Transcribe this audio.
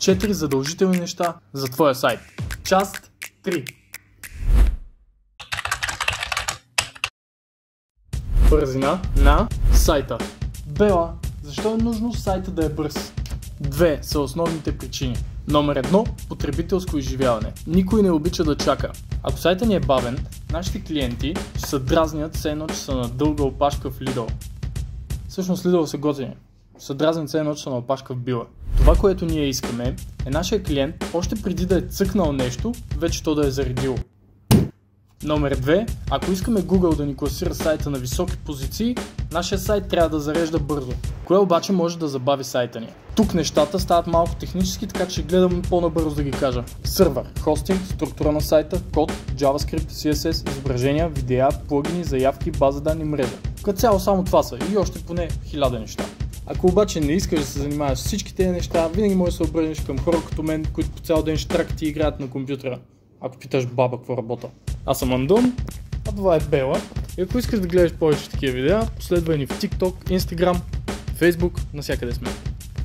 4 задължителни неща за твоя сайт. Част 3. Бързина на сайта. Бела, защо е нужно сайта да е бърз? Две са основните причини. Номер 1. Потребителско изживяване. Никой не обича да чака. Ако сайтът ни е бавен, нашите клиенти ще се дразнят все едно, че са на дълга опашка в Lidl. Всъщност Lidl са готини. Се дразнят все едно, че са на опашка в Била. Това, което ние искаме, е нашия клиент, още преди да е цъкнал нещо, вече то да е заредило. Номер 2. Ако искаме Google да ни класира сайта на високи позиции, нашия сайт трябва да зарежда бързо. Кое обаче може да забави сайта ни? Тук нещата стават малко технически, така че гледам по-набързо да ги кажа. Сървър, хостинг, структура на сайта, код, JavaScript, CSS, изображения, видеа, плагини, заявки, база данни, мрежа. Като цяло само това са и още поне 1000 неща. Ако обаче не искаш да се занимаваш с всички тези неща, винаги можеш да се обърнеш към хора като мен, които по цял ден штракат и играят на компютъра. Ако питаш баба какво работа. Аз съм Андон, а това е Бела. И ако искаш да гледаш повече такива видеа, последвай ни в TikTok, Instagram, Facebook, навсякъде сме.